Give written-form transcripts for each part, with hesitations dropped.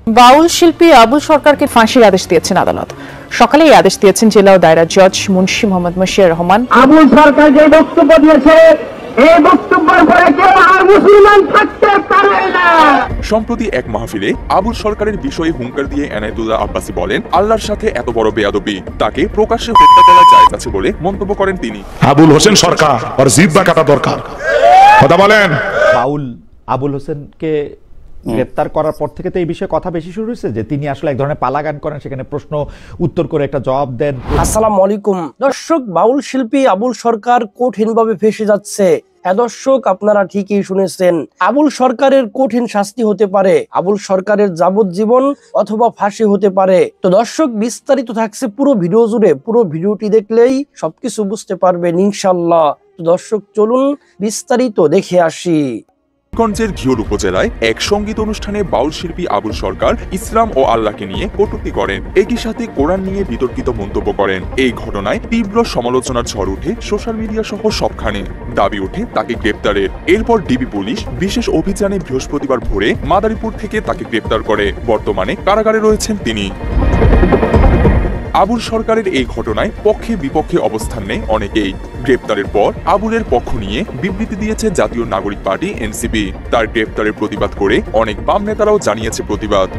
বাউল শিল্পী আবুল সরকারকে ফাঁসির আদেশ দিয়েছেন আদালত। সকালে এই আদেশ দিয়েছেন জেলা ও দায়রা জজ মুন্সি মোহাম্মদ মশিউর রহমান। আবুল সরকার যে বক্তব্য দিয়েছে এই বক্তব্যের পরে কেউ আর মুসলমান থাকতে পারে না। সম্প্রতি এক মাহফিলে আবুল সরকারের বিষয়ে হুঙ্কার দিয়ে এনায়েতুল্লাহ আব্বাসী বলেন, আল্লাহর সাথে এত বড় বেয়াদবি, তাকে প্রকাশ্যে হত্যা করা জায়েজ আছে বলে মন্তব্য করেন তিনি। আবুল হোসেন সরকার আর জিব্বা কাটা দরকার, কথা বলেন। বাউল আবুল হোসেনকে গ্রেপ্তার করার পর থেকে তো এই বিষয়ে কথা বেশি শুরু হয়েছে যে তিনি আসলে এক ধরনের পালা গান করেন, সেখানে প্রশ্ন উত্তর করে একটা জবাব দেন। আসসালামু আলাইকুম দর্শক, বাউল শিল্পী আবুল সরকার কঠিনভাবে ফেঁসে যাচ্ছে। হ্যাঁ দর্শক, আপনারা ঠিকই শুনেছেন, আবুল সরকারের কঠিন শাস্তি হতে পারে, আবুল সরকারের যাবজ্জীবন অথবা ফাঁসি হতে পারে। তো দর্শক, বিস্তারিত থাকছে পুরো ভিডিও জুড়ে, পুরো ভিডিওটি দেখলেই সবকিছু বুঝতে পারবেন ইনশাআল্লাহ। তো দর্শক চলুন বিস্তারিত দেখে আসি। গঞ্জের ঘিওর উপজেলায় এক সঙ্গীত অনুষ্ঠানে বাউল শিল্পী আবুল সরকার ইসলাম ও আল্লাহকে নিয়ে কটূক্তি করেন, একই সাথে কোরআন নিয়ে বিতর্কিত মন্তব্য করেন। এই ঘটনায় তীব্র সমালোচনার ঝড় ওঠে সোশ্যাল মিডিয়া সহ সবখানে। দাবি ওঠে তাকে গ্রেপ্তারের। এরপর ডিবি পুলিশ বিশেষ অভিযানে বৃহস্পতিবার ভোরে মাদারীপুর থেকে তাকে গ্রেপ্তার করে। বর্তমানে কারাগারে রয়েছেন তিনি। আবুল সরকারের এই ঘটনায় পক্ষে বিপক্ষে অবস্থান নেয় অনেকেই। গ্রেপ্তারের পর আবুলের পক্ষ নিয়ে বিবৃতি দিয়েছে জাতীয় নাগরিক পার্টি এনসিপি। তার গ্রেপ্তারের প্রতিবাদ করে অনেক বাম নেতারাও জানিয়েছে প্রতিবাদ।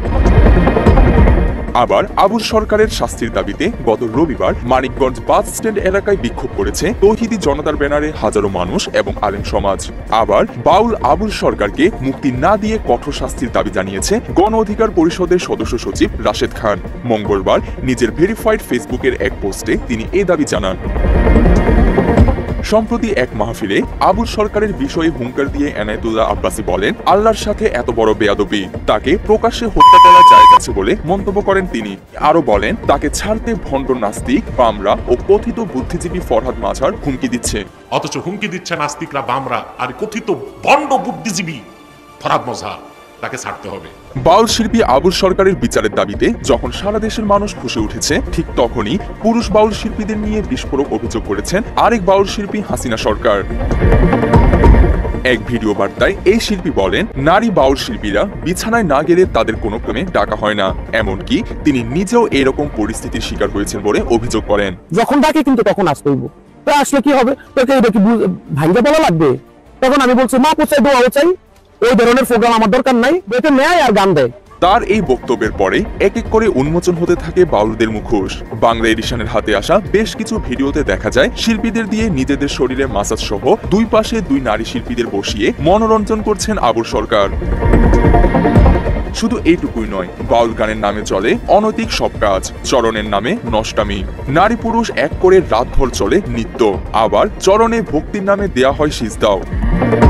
আবার আবুল সরকারের শাস্তির দাবিতে গত রবিবার মানিকগঞ্জ বাস স্ট্যান্ড এলাকায় বিক্ষোভ করেছে তৌহিদি জনতার ব্যানারে হাজারো মানুষ এবং আলেম সমাজ। আবার বাউল আবুল সরকারকে মুক্তি না দিয়ে কঠোর শাস্তির দাবি জানিয়েছে গণ অধিকার পরিষদের সদস্য সচিব রাশেদ খান। মঙ্গলবার নিজের ভেরিফাইড ফেসবুকের এক পোস্টে তিনি এ দাবি জানান। সম্প্রতি এক মাহফিলে আবুল সরকারের বিষয়ে হুঙ্কার দিয়ে এনায়েতুল্লাহ আব্বাসী বলেন, আল্লাহর সাথে এত বড় বেয়াদবি, তাকে প্রকাশ্যে হত্যা করা জায়েজ আছে বলে মন্তব্য করেন তিনি। আরো বলেন, তাকে ছাড়তে ভণ্ড নাস্তিক, বামরা ও কথিত বুদ্ধিজীবী ফরহাদ মাঝার হুমকি দিচ্ছে। অথচ হুমকি দিচ্ছে নাস্তিকরা, বামরা আর কথিত ভণ্ড বুদ্ধিজীবী ফরহাদ মাঝার, তাকে ছাড়তে হবে। বাউল শিল্পী আবুল সরকারের বিচারের দাবিতে যখন সারা দেশের মানুষ ফুঁসে উঠেছে, ঠিক তখনই পুরুষ বাউল শিল্পীদের নিয়ে বিস্ফোরক অভিযোগ করেছেন আরেক বাউল শিল্পী হাসিনা সরকার। এক ভিডিও বার্তায় এই শিল্পী বলেন, নারী বাউল শিল্পীরা বিছানায় না গেলে তাদের কোনো ক্রমে ডাকা হয় না। এমনকি তিনি নিজেও এরকম পরিস্থিতির শিকার হয়েছেন বলে অভিযোগ করেন। যখন ডাকে কিন্তু তখন আসতে হইব, তো আসলে কি হবে, তোকে এটা কি ভাঙ্গা বলা লাগবে? তখন আমি বলছি মা পোচাই দোয়া চাই, ওই ধরনের প্রোগ্রাম আমার দরকার নাই, এটা নেয় আর গান দেয়। তার এই বক্তব্যের পরে এক এক করে উন্মোচন হতে থাকে বাউলদের মুখোশ। বাংলা এডিশনের হাতে আসা বেশ কিছু ভিডিওতে দেখা যায় শিল্পীদের দিয়ে নিজেদের শরীরে মাসাজ সহ দুই পাশে দুই নারী শিল্পীদের বসিয়ে মনোরঞ্জন করছেন আবুল সরকার। শুধু এইটুকুই নয়, বাউল গানের নামে চলে অনৈতিক সব কাজ, চরণের নামে নষ্টামি, নারী পুরুষ এক করে রাতভর চলে নৃত্য, আবার চরণে ভক্তির নামে দেয়া হয় সিজদাও।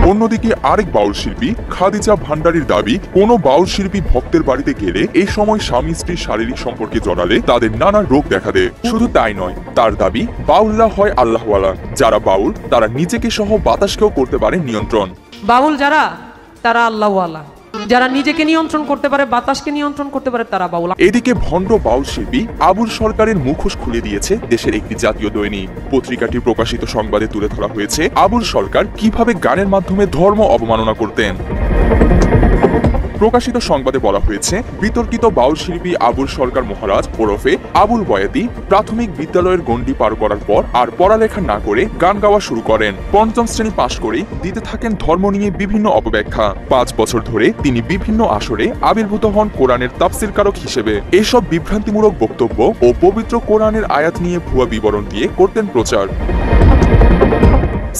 অন্যদিকে আরেক বাউল শিল্পী খাদিজা ভান্ডারীর দাবি, কোন বাউল শিল্পী ভক্তের বাড়িতে গেলে এই সময় স্বামী স্ত্রীর শারীরিক সম্পর্কে জড়ালে তাদের নানা রোগ দেখা দেয়। শুধু তাই নয়, তার দাবি বাউল্লা হয় আল্লাহওয়ালা, যারা বাউল তারা নিজেকে সহ বাতাসকেও করতে পারে নিয়ন্ত্রণ। বাউল যারা, তারা আল্লাহওয়ালা, যারা নিজেকে নিয়ন্ত্রণ করতে পারে, বাতাসকে নিয়ন্ত্রণ করতে পারে, তারা বাউল। এদিকে ভণ্ড বাউল শিল্পী আবুল সরকারের মুখোশ খুলে দিয়েছে দেশের একটি জাতীয় দৈনিক। পত্রিকাটি প্রকাশিত সংবাদে তুলে ধরা হয়েছে আবুল সরকার কিভাবে গানের মাধ্যমে ধর্ম অবমাননা করতেন। প্রকাশিত সংবাদে বলা হয়েছে, বিতর্কিত বাউল শিল্পী আবুল সরকার মহারাজ ওরফে আবুল বয়াতি প্রাথমিক বিদ্যালয়ের গণ্ডি পার করার পর আর পড়ালেখা না করে গান গাওয়া শুরু করেন। পঞ্চম শ্রেণী পাশ করে দিতে থাকেন ধর্ম নিয়ে বিভিন্ন অপব্যাখ্যা। 5 বছর ধরে তিনি বিভিন্ন আসরে আবির্ভূত হন কোরআনের তাফসিরকারক হিসেবে। এসব বিভ্রান্তিমূলক বক্তব্য ও পবিত্র কোরআনের আয়াত নিয়ে ভুয়া বিবরণ দিয়ে করতেন প্রচার।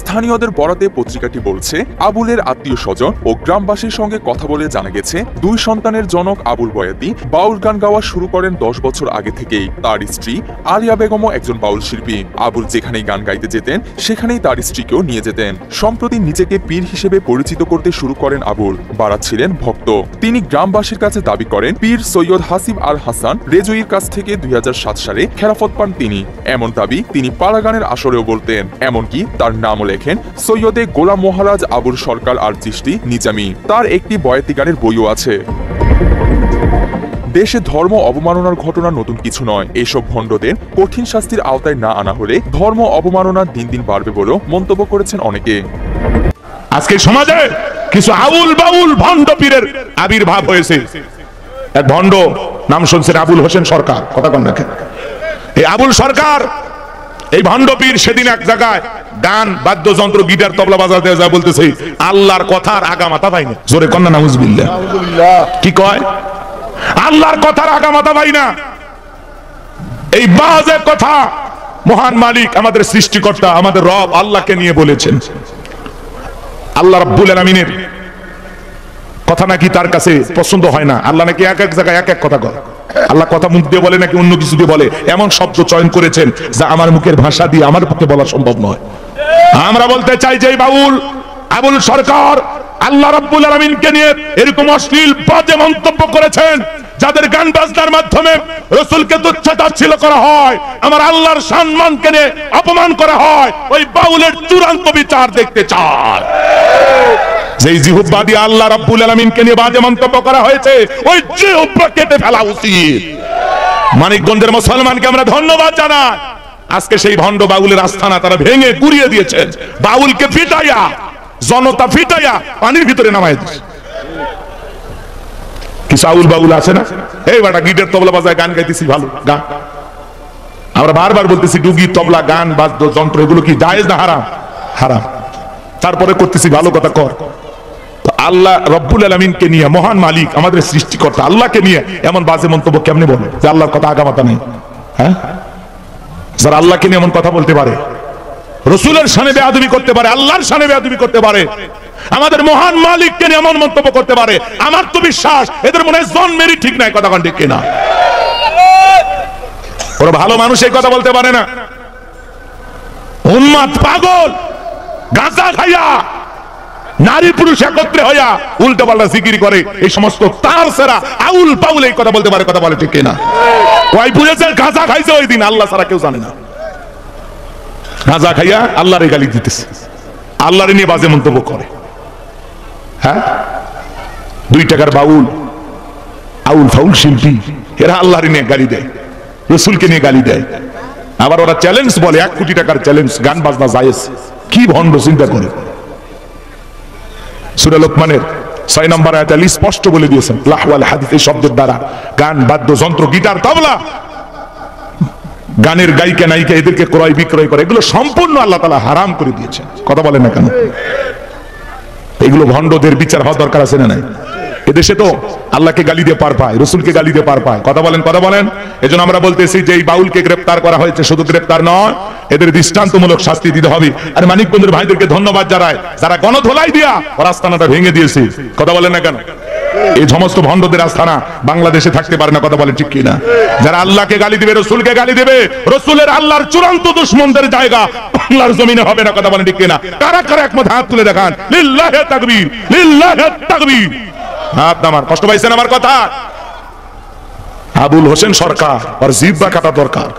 স্থানীয়দের বরাতে পত্রিকাটি বলছে, আবুলের আত্মীয় স্বজন ও গ্রামবাসীর সঙ্গে কথা বলে জানা গেছে, 2 সন্তানের জনক আবুল বয়াতি বাউল গান গাওয়া শুরু করেন 10 বছর আগে থেকেই। তার স্ত্রী আলিয়া বেগমও একজন বাউল শিল্পী। আবুল যেখানেই গান গাইতে যেতেন সেখানেই তার স্ত্রীকেও নিয়ে যেতেন। সম্প্রতি নিজেকে পীর হিসেবে পরিচিত করতে শুরু করেন আবুল। বাড়াচ্ছিলেন ভক্ত। তিনি গ্রামবাসীর কাছে দাবি করেন, পীর সৈয়দ হাসিব আল হাসান রেজুইর কাছ থেকে 2007 সালে খেলাফত পান তিনি। এমন দাবি তিনি পাড়া গানের আসরেও বলতেন। এমনকি তার নাম লেখেন সৈয়দে গোলাম মহারাজ আবুল সরকার আর চিশতি নিজামী। তার একটি বয়াতি গানের বইও আছে। দেশে ধর্ম অবমাননার ঘটনা নতুন কিছু নয়। এসব ভণ্ডদের কঠিন শাস্তির আওতায় না আনা হলে ধর্ম অবমাননা দিন দিন বাড়বে বলেও মন্তব্য করেছেন অনেকে। আজকে সমাজে কিছু আউল বাউল ভণ্ড পীরের আবির্ভাব হয়েছে। এক ভণ্ড, নাম শুনছেন আবুল হোসেন সরকার, কথা কন রাখেন। এই আবুল সরকার, এই ভণ্ড পীর সেদিন এক জায়গায় গান বাদ্যযন্ত্র গিটার তবলা বাজাতে যা বলতেছে আল্লাহর কথার আগা মাথা পাই না। জোরে কন্যা নাউজুবিল্লাহ। কি কয়? আল্লাহর কথার আগা মাথা পাই না। এই বাজে কথা মহান মালিক আমাদের সৃষ্টিকর্তা আমাদের রব আল্লাহকে নিয়ে বলেছেন। আল্লাহ রাব্বুল আলামিনের কথা নাকি তার কাছে পছন্দ হয় না। আল্লাহ নাকি এক এক জায়গায় এক এক কথা কয়। আল্লাহ কথা মুখ দিয়ে বলে নাকি অন্য কিছু দিয়ে বলে, এমন শব্দ চয়ন করেছেন যা আমার মুখের ভাষা দিয়ে আমার পক্ষে বলা সম্ভব নয়। আমরা বলতে চাই যে বাউল আবুল সরকার আল্লাহ রাব্বুল আলামিনকে নিয়ে এরকম অশ্লীল বাজে মন্তব্য করেছেন, যাদের গান বাজনার মাধ্যমে রাসূলকে তুচ্ছ-তাচ্ছিল্য করা হয়, আমার আল্লাহর সম্মানকে নিয়ে অপমান করা হয়, ওই বাউলের চূড়ান্ত বিচার দেখতে চায়। যেই জিহ্বা দিয়ে আল্লাহ রাব্বুল আলামিনকে নিয়ে বাজে মন্তব্য করা হয়েছে, ওই জিহ্বা কেটে ফেলা উচিত। মানিকগঞ্জের মুসলমানকে আমরা ধন্যবাদ জানাই। আজকে সেই ভণ্ড বাউলের আস্থানা তারা ভেঙে গুড়িয়ে দিয়েছেন। বাউলকে ফিটাইয়া, জনতা ফিটাইয়া পানির ভিতরে নামায় দিয়েছে। কি সাউল বাউল আছে না, এই বাটা গিটার তবলা বাজায় গান গাইতেছি, ভালো গান। আমরা বারবার বলতেছি ডুগি তবলা গান বাদ্য যন্ত্র এগুলো কি জায়েজ না হারাম? হারাম। তারপরে করতেছি ভালো কথা কর। তো আল্লাহ রব্বুল আলামিনকে নিয়ে, মহান মালিক আমাদের সৃষ্টিকর্তা আল্লাহকে নিয়ে এমন বাজে মন্তব্য কেমনে বলে যে আল্লাহর কথা আগামাতা নেই? হ্যাঁ, যারা আল্লাহকে নিয়ে এমন কথা বলতে পারে, রাসূলের শানে বেয়াদবি করতে পারে, আল্লাহর শানে বেয়াদবি করতে পারে, আমাদের মহান মালিককে নিয়ে এমন মন্তব্য করতে পারে, আমার তো বিশ্বাস এদের মনে হয় জন্মেরই ঠিক নাই। কথা কোন ঠিক কিনা? ওরা ভালো মানুষ এই কথা বলতে পারে না। উন্মাদ পাগল গাঁজা খাইয়া নারী পুরুষ একত্রে হইয়া উল্টো পাল্টা জিকির করে, এই সমস্ত তার সেরা আউল পাউল এই কথা বলতে পারে। কথা বলে ঠিক কিনা? ওই বুঝেছে গাঁজা খাইছে ওই দিন, আল্লাহ ছাড়া কেউ জানে না। গাঁজা খাইয়া আল্লাহরে গালি দিতেছে, আল্লাহরে নিয়ে বাজে মন্তব্য করে। হ্যাঁ, 2 টাকার বাউল আউল ফাউল শিল্পী এরা আল্লাহরে নিয়ে গালি দেয়, রাসূলকে নিয়ে গালি দেয়। আবার ওরা চ্যালেঞ্জ বলে, 1 কোটি টাকার চ্যালেঞ্জ, গান বাজনা জায়েজ। কি ভণ্ড চিন্তা করে। সূরা লোকমানের 6 নম্বর আয়াতে আল্লাহ স্পষ্ট বলে দিয়েছেন, লাহু ওয়াল হাদিস এই শব্দের দ্বারা গান বাদ্যযন্ত্র গিটার তবলা, গানের গায়িকা নায়িকা এদেরকে ক্রয় বিক্রয় করে, এগুলো সম্পূর্ণ আল্লাহ তাআলা হারাম করে দিয়েছেন। কথা বলেন না কেন? এগুলো ভণ্ডদের বিচার হওয়া দরকার আছে না নাই? এদেশে তো আল্লাহকে গালি দিয়ে পার পায়, রাসূলকে গালি দিয়ে পার পায়। কথা বলেন, কথা বলেন। এজন্য আমরা বলতেছি যে এই বাউলকে গ্রেফতার করা হয়েছে, শুধু গ্রেফতার নয়, এদের দৃষ্টান্তমূলক শাস্তি দিতে হবে। আর মানিকগঞ্জের ভাইদেরকে ধন্যবাদ জানাই যারা গণধোলাই দিয়া রাস্তানাটা ভেঙে দিয়েছে। কথা বলেন না কেন? এই সমস্ত ভণ্ডদের আস্থানা বাংলাদেশে থাকতে পারে না। কথা বলেন ঠিক কিনা? যারা আল্লাহকে গালি দিবে, রাসূলকে গালি দিবে, রাসূলের আল্লাহর চূড়ান্ত দুশমনদের জায়গা বাংলার জমিনে হবে না। কথা বলেন ঠিক কিনা? কারা কারা একমত হাত তুলে দেখান। লিল্লাহি তাকবীর, লিল্লাহি তাকবীর। হাত নামান। কষ্ট পাইছেন আমার কথা? আবুল হোসেন সরকার আর জিহ্বা কাটা দরকার।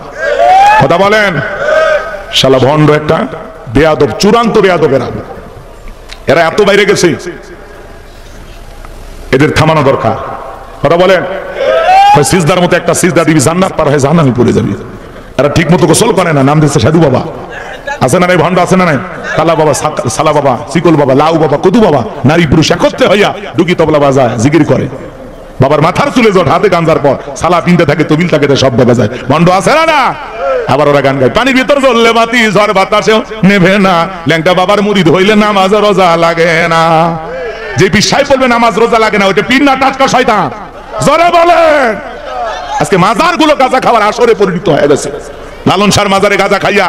কথা বলেন। শালা ভণ্ড একটা বেয়াদব, চূড়ান্ত বেয়াদব। এরা এত বাইরে গেছে, এদের থামানো দরকার। কথা বলেন। সিজদার মতো একটা সিজদা দিবি, জান্নাত পার হয়ে জাহান্নামে পড়ে যাবি। এরা ঠিক মতো গোসল করে না, নাম দিচ্ছে সাধু বাবা। আছে না নাই ভণ্ড? আছে না নাই? কালা বাবা, সালা বাবা, শিকল বাবা, লাউ বাবা, কদু বাবা, নারী পুরুষ একত্রে হইয়া ডুগি তবলা বাজায়, জিকির করে। বাবার মাথার চুলে জট, হাতে গাঞ্জার পর সালা পিনতে থাকে, তবিল থাকে, সব দেখা যায়। ভণ্ড আছে না না? আবার ওরা গান গায়, পানির ভিতর জ্বললে বাতি ঝড় বাতাসেও নেভে না, ল্যাংটা বাবার মুরিদ হইলে নামাজ রোজা লাগে না। যে পিসাই বলবে নামাজ রোজা লাগে না, ওইটা পীর না টাটকা শয়তান? জোরে বলেন। আজকে মাজার গুলো গাঁজা খাওয়ার আসরে পরিণত হয়ে গেছে। লালন শাহর মাজারে গাঁজা খাইয়া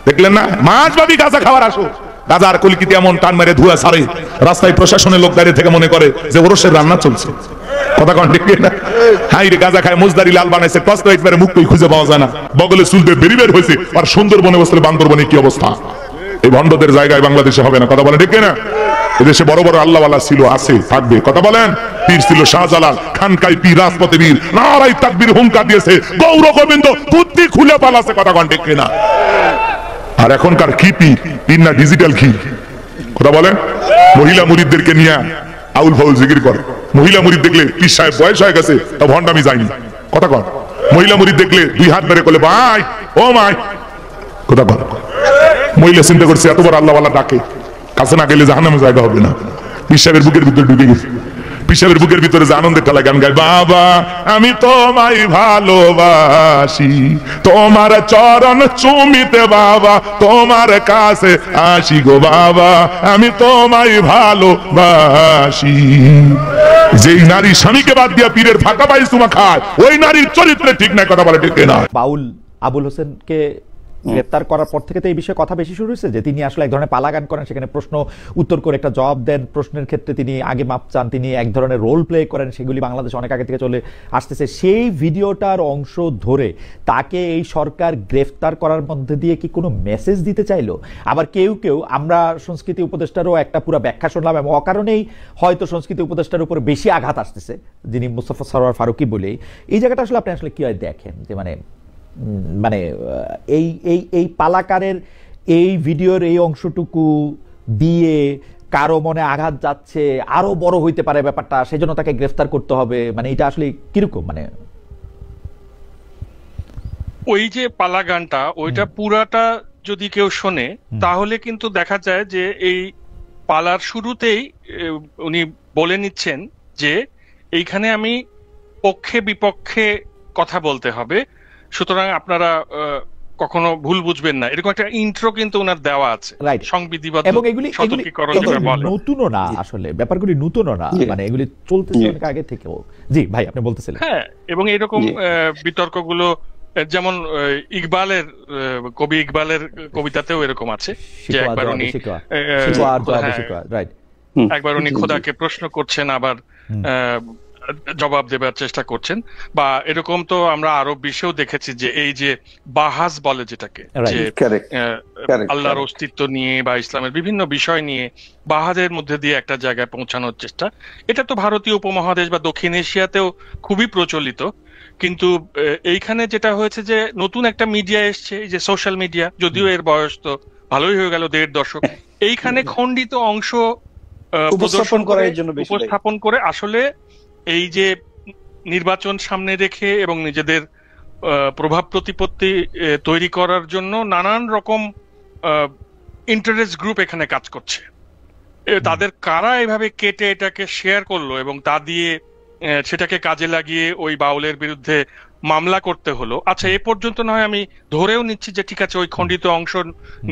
দেখলেন না, মাঝভাবি গাঁজা খাওয়ার আসো। গাঁজার কলিকিতে এমন টান মেরে ধুয়া ছাড়ে, রাস্তায় প্রশাসনের লোক দাঁড়িয়ে থেকে মনে করে যে ওরসের রান্না চলছে। কথা কন ঠিক না? হাই রে, গাঁজা খায় মুজদারি লাল বানাইছে, টস লাইট মেরে মুখই খুঁজে পাওয়া যায় না, বগলে চুল দিয়ে বেরি বের হয়েছে। আর সুন্দরবনে বসলে বান্দরবনে কি অবস্থা? এই ভণ্ডদের জায়গায় বাংলাদেশে হবে না। কথা বলেন ঠিক না? এদেশে বড় বড় আল্লাহওয়ালা ছিল, আছে, থাকবে। কথা বলেন। পীর ছিল শাহজালাল, খানকাই পীর, রাজপথে বীর, নারাই তাকবীর হুঙ্কার দিয়েছে, গৌর গোবিন্দ বুদ্ধি খুলে পালাছে। কথা কন ঠিক না? আর এখনকার কি পীর? পীর না ডিজিটাল ক্ষীর। কথা বলেন। মহিলা মুরিদদেরকে নিয়ে আউল ফাউল জিকির করে। মহিলা মুরিদ দেখলে পীর সাহেব বয়স হয়ে গেছে, তা ভণ্ডামি যায়নি। কথা কন। মহিলা মুরিদ দেখলে 2 হাত ধরে বলে ভাই ও মাই। কথা বল। মহিলা চিন্তা করছে এত বড় আল্লাহওয়ালা ডাকে, কাছে না গেলে জাহান্নামে জায়গা হবে না। পীর সাহেবের বুকের ভিতরে ঢুকে গেছে। পিসাবের বুকের ভিতরে যে আনন্দের ঠেলা গান গায়, বাবা আমি তোমায় ভালোবাসি, তোমার চরণ চুমিতে বাবা তোমার কাছে আসি গো বাবা, আমি তোমায় ভালোবাসি। যেই নারী স্বামীকে বাদ দিয়া পীরের ফাঁকা পাই তোমা খায়, ওই নারীর চরিত্রে ঠিক না, কথা বলে ঠিক না। বাউল আবুল হোসেনকে গ্রেপ্তার করার পর থেকে তো এই বিষয়ে কথা বেশি শুরু হয়েছে যে তিনি আসলে এক ধরনের পালাগান করেন, সেখানে প্রশ্ন উত্তর করে একটা জবাব দেন, প্রশ্নের ক্ষেত্রে তিনি আগে মাপ চান, তিনি এক ধরনের রোল প্লে করেন, সেগুলি বাংলাদেশে অনেক আগে থেকে চলে আসতেছে। সেই ভিডিওটার অংশ ধরে তাকে এই সরকার গ্রেফতার করার মধ্যে দিয়ে কি কোনো মেসেজ দিতে চাইলো? আবার কেউ কেউ, আমরা সংস্কৃতি উপদেষ্টারও একটা পুরো ব্যাখ্যা শুনলাম এবং অকারণেই হয়তো সংস্কৃতি উপদেষ্টার উপর বেশি আঘাত আসতেছে, যিনি মুস্তাফা সরোয়ার ফারুকী বলেই। এই জায়গাটা আসলে আপনি আসলে কি হয় দেখেন যে মানে এই এই এই পালাকারের এই ভিডিওর এই অংশটুকু দিয়ে কারো মনে আঘাত যাচ্ছে, আরো বড় হইতে পারে ব্যাপারটা, সেজন্য তাকে গ্রেফতার করতে হবে, মানে এটা আসলে কিরকম? মানে ওই যে পালা গানটা, ওইটা পুরাটা যদি কেউ শোনে তাহলে কিন্তু দেখা যায় যে এই পালার শুরুতেই উনি বলে নিচ্ছেন যে এইখানে আমি পক্ষে বিপক্ষে কথা বলতে হবে, সুতরাং আপনারা কখনো ভুল বুঝবেন না, এরকম একটা ইন্ট্রো কিন্তু ওনার দেওয়া আছে সংবিধিবদ্ধ এবং এগুলি নতুনও না, আসলে ব্যাপারগুলি নতুনও না, মানে এগুলি চলতেছে অনেক আগে থেকেও। জি ভাই আপনি বলতেছিলেন। হ্যাঁ, এবং এরকম বিতর্কগুলো যেমন ইকবালের কবি ইকবালের কবিতাতেও এরকম আছে যে একবার উনি খোদাকে প্রশ্ন করছেন, আবার জবাব দেবার চেষ্টা করছেন, বা এরকম তো আমরা আরব বিশ্বেও দেখেছি যে এই যে বাহাস বলে যেটাকে, যে আল্লাহর অস্তিত্ব নিয়ে বা ইসলামের বিভিন্ন বিষয় নিয়ে বাহাজের মধ্যে দিয়ে একটা জায়গায় পৌঁছানোর চেষ্টা, এটা তো ভারতীয় উপমহাদেশ বা দক্ষিণ এশিয়াতেও খুবই প্রচলিত। কিন্তু এইখানে যেটা হয়েছে যে নতুন একটা মিডিয়া এসছে, এই যে সোশ্যাল মিডিয়া, যদিও এর বয়স তো ভালোই হয়ে গেল 1.5 দশক, এইখানে খণ্ডিত অংশ উপস্থাপন করে আসলে এই যে নির্বাচন সামনে রেখে এবং নিজেদের প্রভাব প্রতিপত্তি তৈরি করার জন্য নানান রকম ইন্টারেস্ট গ্রুপ এখানে কাজ করছে। তাদের কারা এভাবে কেটে এটাকে শেয়ার করলো এবং তা দিয়ে সেটাকে কাজে লাগিয়ে ওই বাউলের বিরুদ্ধে মামলা করতে হলো। আচ্ছা, এ পর্যন্ত নয় আমি ধরেও নিচ্ছি যে ঠিক আছে, ওই খণ্ডিত অংশ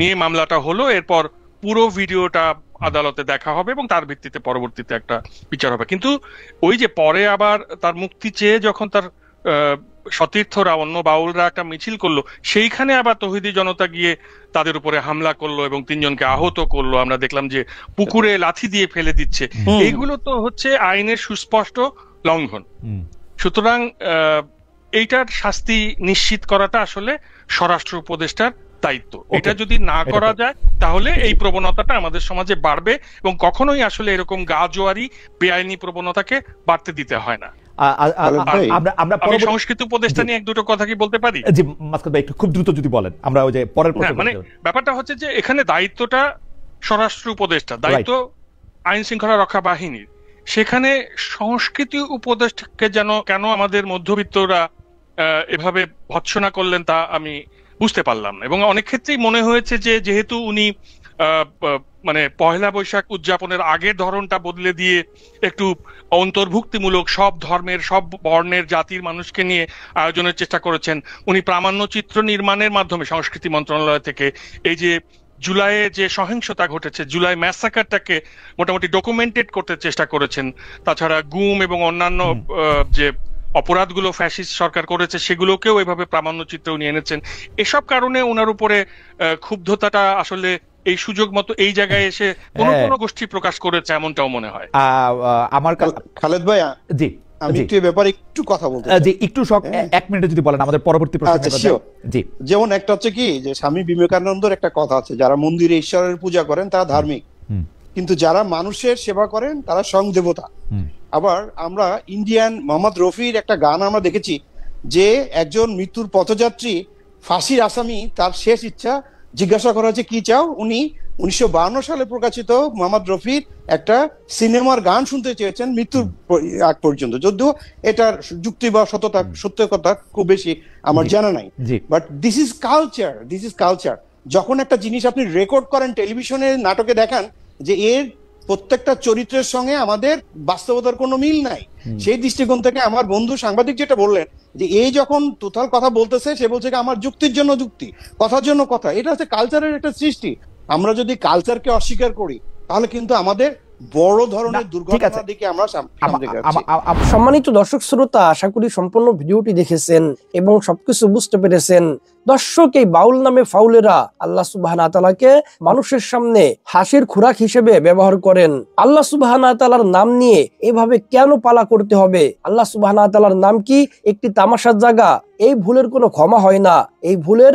নিয়ে মামলাটা হলো, এরপর পুরো ভিডিওটা আদালতে দেখা হবে এবং তার ভিত্তিতে পরবর্তীতে একটা বিচার হবে। কিন্তু ওই যে পরে আবার তার মুক্তি চেয়ে যখন তার সতীর্থরা, অন্য বাউলরা একটা মিছিল করলো, সেইখানে আবার তৌহিদি জনতা গিয়ে তাদের উপরে হামলা করলো এবং 3 জনকে আহত করলো। আমরা দেখলাম যে পুকুরে লাথি দিয়ে ফেলে দিচ্ছে। এইগুলো তো হচ্ছে আইনের সুস্পষ্ট লঙ্ঘন। সুতরাং এইটার শাস্তি নিশ্চিত করাটা আসলে স্বরাষ্ট্র উপদেষ্টার দায়িত্ব। এটা যদি না করা যায় তাহলে এই প্রবণতাটা আমাদের সমাজে বাড়বে এবং কখনোই আসলে এরকম গাজোয়ারি বেআইনি প্রবণতাকে বাড়তে দিতে হয় না। আমি সংস্কৃতি উপদেষ্টা নিয়ে 1-2 কথা কি বলতে পারি? জি মাসকাত ভাই, একটু খুব দ্রুত যদি বলেন, আমরা ওই যে পরের প্রশ্ন। মানে ব্যাপারটা হচ্ছে যে এখানে দায়িত্বটা স্বরাষ্ট্র উপদেষ্টা, দায়িত্ব আইন শৃঙ্খলা রক্ষা বাহিনীর। সেখানে সংস্কৃতি উপদেষ্টাকে যেন কেন আমাদের মধ্যবিত্তরা এভাবে ভৎসনা করলেন তা আমি বুঝতে পারলাম না। এবং অনেক ক্ষেত্রেই মনে হয়েছে যে যেহেতু উনি মানে পহেলা বৈশাখ উদযাপনের আগের ধরনটা বদলে দিয়ে একটু অন্তর্ভুক্তিমূলক সব ধর্মের, সব বর্ণের, জাতির মানুষকে নিয়ে আয়োজনের চেষ্টা করেছেন। উনি প্রামাণ্যচিত্র নির্মাণের মাধ্যমে সংস্কৃতি মন্ত্রণালয় থেকে এই যে জুলাইয়ে যে সহিংসতা ঘটেছে, জুলাই ম্যাসাকারটাকে মোটামুটি ডকুমেন্টেড করতে চেষ্টা করেছেন। তাছাড়া গুম এবং অন্যান্য যে অপরাধগুলো ফ্যাসিস্ট সরকার করেছে সেগুলোকেও এভাবে প্রামাণ্যচিত্র উনি এনেছেন। এসব কারণে ওনার উপরে ক্ষুব্ধতাটা আসলে এই সুযোগ মতো এই জায়গায় এসে কোনো গোষ্ঠী প্রকাশ করেছে এমনটাও মনে হয়। আমার খালেদ ভাই, জি আমি একটু এই ব্যাপারে একটু কথা বলতে চাই। জি একটু 1 মিনিটে যদি বলেন আমাদের পরবর্তী প্রশ্ন। জি, যেমন একটা হচ্ছে কি যে স্বামী বিবেকানন্দর একটা কথা আছে, যারা মন্দিরে ঈশ্বরের পূজা করেন তারা ধার্মিক, কিন্তু যারা মানুষের সেবা করেন তারা সংদেবতা। আবার আমরা ইন্ডিয়ান মোহাম্মদ রফির একটা গান আমরা দেখেছি যে একজন মৃত্যুর পথযাত্রী ফাঁসির আসামি, তার শেষ ইচ্ছা জিজ্ঞাসা করা হচ্ছে কি চাও, উনি 1952 সালে প্রকাশিত মোহাম্মদ রফির একটা সিনেমার গান শুনতে চেয়েছেন মৃত্যুর আগ পর্যন্ত, যদিও এটার যুক্তি বা সত্য কথা খুব বেশি আমার জানা নাই। But this is culture, this is culture. যখন একটা জিনিস আপনি রেকর্ড করেন, টেলিভিশনে নাটকে দেখান যে এর প্রত্যেকটা চরিত্রের সঙ্গে আমাদের বাস্তবতার কোনো মিল নাই। সেই দৃষ্টিকোণ থেকে আমার বন্ধু সাংবাদিক যেটা বললেন যে এই যখন টোটাল কথা বলতেছে, সে বলছে আমার যুক্তির জন্য যুক্তি, কথার জন্য কথা, এটা হচ্ছে কালচারের একটা সৃষ্টি। আমরা যদি কালচারকে অস্বীকার করি তাহলে কিন্তু আমাদের বড় ধরনের দুর্ঘটনার দিকে আমরা সামনে যাচ্ছি। সম্মানিত দর্শক শ্রোতা, আশা করি সম্পূর্ণ ভিডিওটি দেখেছেন এবং সবকিছু বুঝতে পেরেছেন। দর্শক, এই বাউল নামে ফাউলেরা আল্লাহ সুবহানাহু ওয়া তাআলাকে মানুষের সামনে হাসির খোরাক হিসেবে ব্যবহার করেন। আল্লাহ সুবহানাহু ওয়া তাআলার নাম নিয়ে এভাবে কেন পালা করতে হবে? আল্লাহ সুবহানাহু ওয়া তাআলার নাম কি একটি তামাশার জায়গা? এই ভুলের কোনো ক্ষমা হয় না। এই ভুলের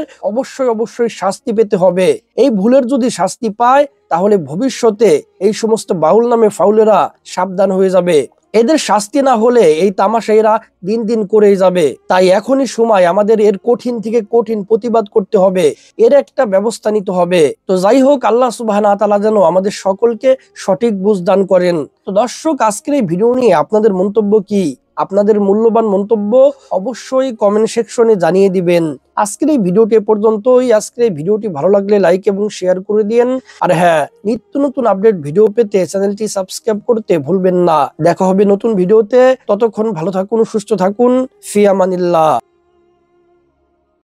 অবশ্যই শাস্তি পেতে হবে। এই ভুলের যদি শাস্তি পায় তাহলে ভবিষ্যতে এই সমস্ত বাউল নামে ফাউলেরা সাবধান হয়ে যাবে। এদের শাস্তি না হলে এই তামাশা এরা দিন দিন করেই যাবে। তাই এখনই সময় আমাদের এর কঠিন থেকে কঠিন প্রতিবাদ করতে হবে, এর একটা ব্যবস্থা নিতে হবে। তো যাই হোক, আল্লাহ সুবহানাহু ওয়া তাআলা যেন আমাদের সকলকে সঠিক বুঝ দান করেন। তো দর্শক, আজকের এই ভিডিও নিয়ে আপনাদের মন্তব্য কি? আপনাদের মূল্যবান মন্তব্য অবশ্যই কমেন্ট সেকশনে জানিয়ে দিবেন। আজকের এই ভিডিওটি পর্যন্তই। আজকের এই ভিডিওটি ভালো লাগলে লাইক এবং শেয়ার করে দিন। আর হ্যাঁ, নিত্য নতুন আপডেট ভিডিও পেতে চ্যানেলটি সাবস্ক্রাইব করতে ভুলবেন না। দেখা হবে নতুন ভিডিওতে। ততক্ষণ ভালো থাকুন, সুস্থ থাকুন। ফি আমানিল্লাহ।